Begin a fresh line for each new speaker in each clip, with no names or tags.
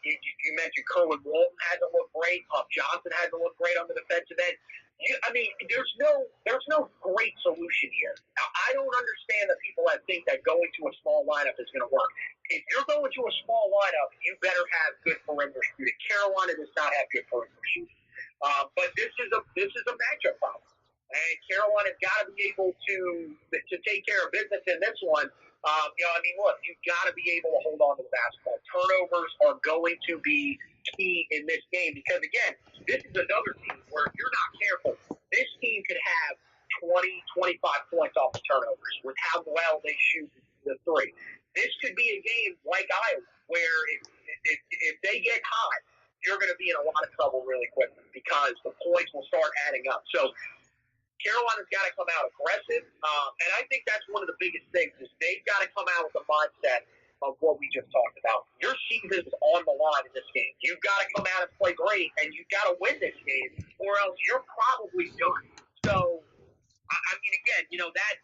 You mentioned Kerwin Walton hasn't looked great. Puff Johnson hasn't looked great on the defensive end. There's no great solution here. Now, I don't understand the people that think that going to a small lineup is going to work. If you're going to a small lineup, you better have good perimeter shooting. Carolina does not have good perimeter shooting. But this is a matchup problem, and Carolina's got to be able to take care of business in this one. Look, you've got to be able to hold on to the basketball. Turnovers are going to be key in this game because, again, this is another team where if you're not careful, this team could have 20, 25 points off the turnovers with how well they shoot the three. This could be a game like Iowa where if they get hot, you're going to be in a lot of trouble really quickly because the points will start adding up. So Carolina's got to come out aggressive, and I think that's one of the biggest things is they've got to come out with the mindset of what we just talked about. Your season is on the line in this game. You've got to come out and play great, and you've got to win this game, or else you're probably done. So,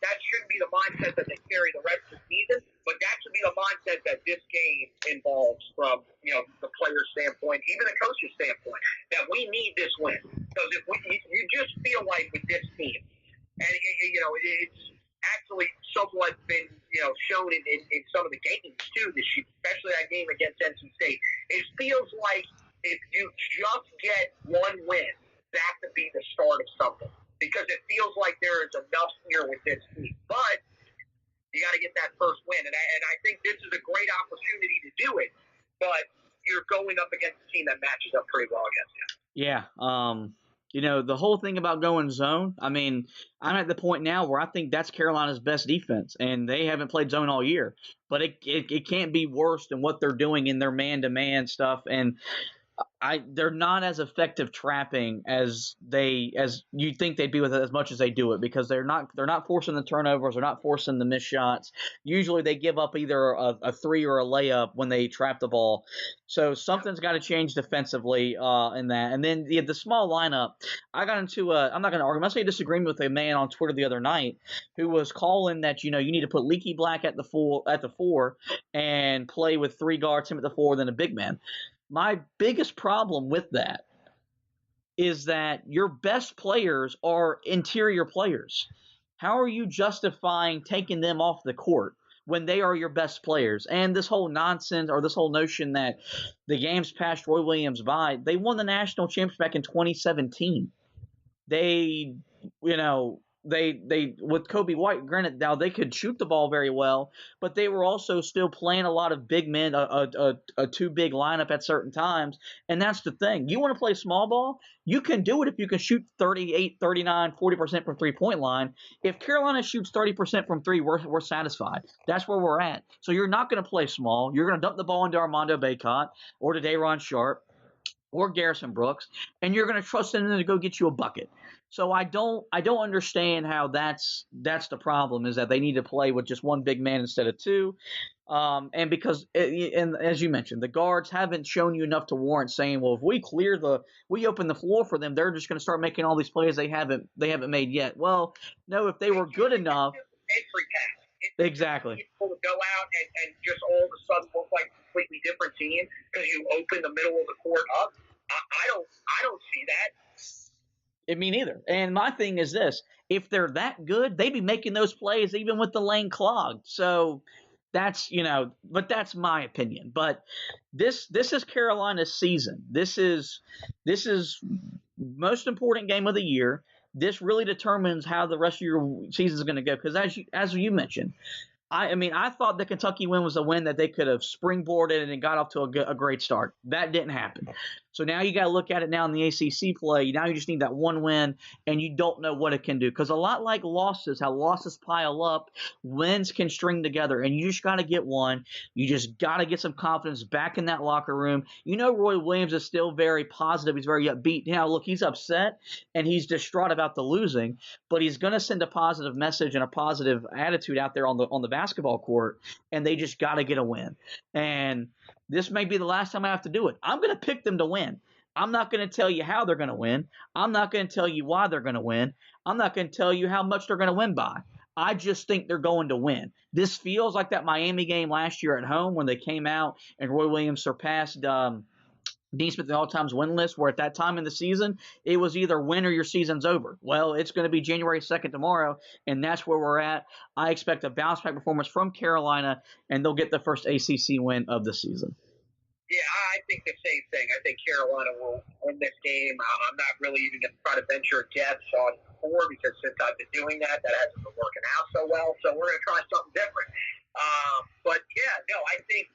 that shouldn't be the mindset that they carry the rest of the season, but that should be the mindset that this game involves from, the player's standpoint, even the coach's standpoint, that we need this win. Because if you just feel like with this team, and, it's actually somewhat been, shown in some of the games, too, this year, especially that game against NC State. It feels like if you just get one win, that could be the start of something. Because it feels like there is enough here with this team. But you got to get that first win. And I think this is a great opportunity to do it. But you're going up against a team that matches up pretty well against you.
Yeah. The whole thing about going zone, I'm at the point now where I think that's Carolina's best defense. And they haven't played zone all year. But it can't be worse than what they're doing in their man-to-man stuff. And they're not as effective trapping as you think they'd be with it as much as they do it because they're not forcing the turnovers, they're not forcing the missed shots. Usually they give up either a three or a layup when they trap the ball. So something's got to change defensively in that. And then the small lineup, I got into I'm not going to argue. I was disagreeing with a man on Twitter the other night who was calling that you need to put Leaky Black at the four and play with three guards, him at the four, then a big man. My biggest problem with that is that your best players are interior players. How are you justifying taking them off the court when they are your best players? And this whole nonsense or this whole notion that the games passed Roy Williams by, they won the national championship back in 2017. They with Kobe White, granted, now they could shoot the ball very well, but they were also still playing a lot of big men, a too big lineup at certain times. And that's the thing. You want to play small ball? You can do it if you can shoot 38, 39, 40% from three-point line. If Carolina shoots 30% from three, we're satisfied. That's where we're at. So you're not going to play small. You're going to dump the ball into Armando Bacot or to Day'Ron Sharpe or Garrison Brooks, and you're going to trust them to go get you a bucket. So I don't understand how that's the problem, is that they need to play with just one big man instead of two. And because, and as you mentioned, the guards haven't shown you enough to warrant saying, well, if we open the floor for them, they're just going to start making all these plays they haven't made yet. Well, no, if they were good enough.
Entry pass.
Exactly.
People to go out and just all of a sudden look like a completely different team because you open the middle of the court up. I don't see that.
Me neither. And my thing is this: if they're that good, they'd be making those plays even with the lane clogged. So that's but that's my opinion. But this is Carolina's season. This is most important game of the year. This really determines how the rest of your season is going to go. Because as you mentioned, I thought the Kentucky win was a win that they could have springboarded and got off to a great start. That didn't happen. So now you got to look at it now in the ACC play. Now you just need that one win, and you don't know what it can do. Because a lot like losses, how losses pile up, wins can string together, and you just got to get one. You just got to get some confidence back in that locker room. Roy Williams is still very positive. He's very upbeat. Now, look, he's upset, and he's distraught about the losing, but he's going to send a positive message and a positive attitude out there on the basketball court, and they just got to get a win. And this may be the last time I have to do it. I'm going to pick them to win. I'm not going to tell you how they're going to win. I'm not going to tell you why they're going to win. I'm not going to tell you how much they're going to win by. I just think they're going to win. This feels like that Miami game last year at home when they came out and Roy Williams surpassed Dean Smith the all-time win list, where at that time in the season, it was either win or your season's over. Well, it's going to be January 2nd tomorrow, and that's where we're at. I expect a bounce-back performance from Carolina, and they'll get the first ACC win of the season.
Yeah, I think the same thing. I think Carolina will win this game. I'm not really even going to try to venture a guess on 4 because since I've been doing that hasn't been working out so well. So we're going to try something different. But yeah, no, I think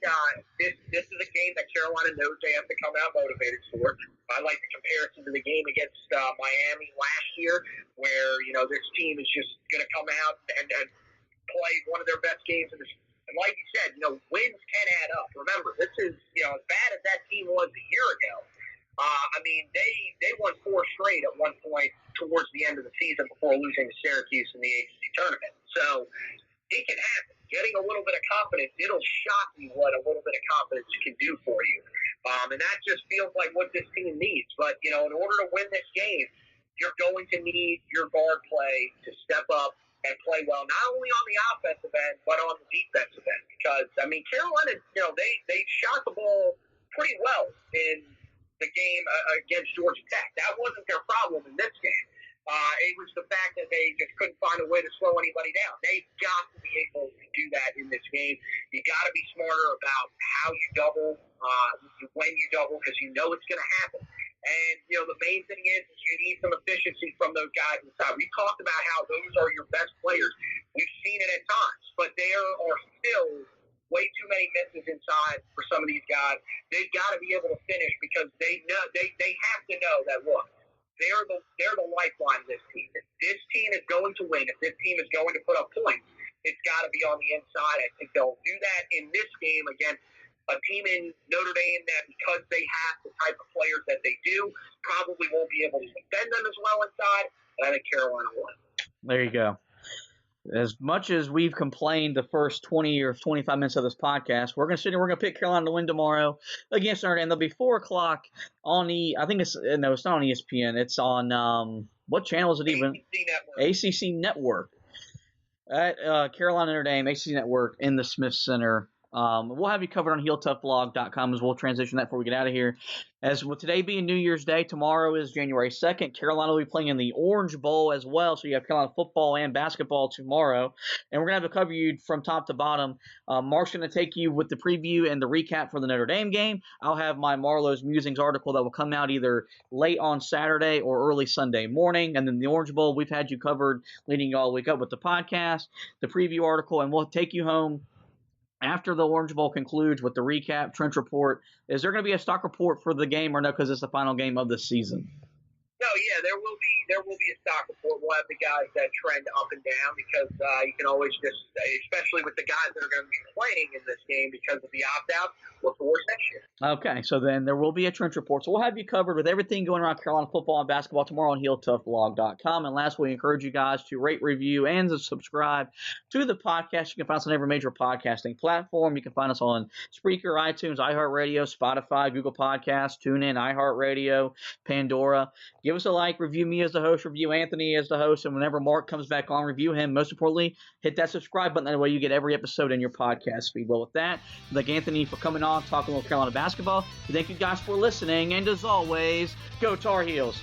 this is a game that Carolina knows they have to come out motivated for. I like the comparison to the game against Miami last year, where this team is just going to come out and play one of their best games in the season. And like you said, wins can add up. Remember, this is, as bad as that team was a year ago. They won 4 straight at one point towards the end of the season before losing to Syracuse in the ACC tournament. So it can happen. Getting a little bit of confidence, it'll shock you what a little bit of confidence can do for you. And that just feels like what this team needs. But, in order to win this game, you're going to need your guard play to step up and play well, not only on the offensive end, but on the defensive end. Because, Carolina, they shot the ball pretty well in the game against Georgia Tech. That wasn't their problem in this game. It was the fact that they just couldn't find a way to slow anybody down. They've got to be able to do that in this game. You got to be smarter about how you double, when you double, because it's going to happen. And, the main thing is you need some efficiency from those guys inside. We talked about how those are your best players. We've seen it at times, but there are still way too many misses inside for some of these guys. They've got to be able to finish because they know they have to know that, look, they're the lifeline of this team. If this team is going to win, if this team is going to put up points, it's got to be on the inside. I think they'll do that in this game against a team in Notre Dame that, because they have the type of players that they do, probably won't be able to defend them as well inside. But I think Carolina won.
There you go. As much as we've complained the first 20 or 25 minutes of this podcast, we're going to pick Carolina to win tomorrow against Notre Dame. They'll be 4 o'clock on it's not on ESPN. It's on, what channel is it even? ACC Network. At Carolina Notre Dame, ACC Network in the Smith Center. We'll have you covered on HeelToughBlog.com as we'll transition that before we get out of here. As with today being New Year's Day, tomorrow is January 2nd. Carolina will be playing in the Orange Bowl as well, so you have Carolina football and basketball tomorrow. And we're going to have it cover you from top to bottom. Mark's going to take you with the preview and the recap for the Notre Dame game. I'll have my Marlowe's Musings article that will come out either late on Saturday or early Sunday morning. And then the Orange Bowl, we've had you covered leading all week up with the podcast, the preview article, and we'll take you home after the Orange Bowl concludes with the recap, trench report. Is there going to be a stock report for the game or no, because it's the final game of the season?
No, yeah, there will be a stock report. We'll have the guys that trend up and down because you can always just, especially with the guys that are going to be playing in this game because of the opt-out, look towards next year.
Okay, so then there will be a trench report. So we'll have you covered with everything going around Carolina football and basketball tomorrow on HeelToughBlog.com. And last, we encourage you guys to rate, review, and to subscribe to the podcast. You can find us on every major podcasting platform. You can find us on Spreaker, iTunes, iHeartRadio, Spotify, Google Podcasts, TuneIn, iHeartRadio, Pandora. Give us a like, review me as the host, review Anthony as the host, and whenever Mark comes back on, review him. Most importantly, hit that subscribe button. That way you get every episode in your podcast feed. Well, with that, thank Anthony for coming on, talking about Carolina basketball. Thank you guys for listening, and as always, go Tar Heels.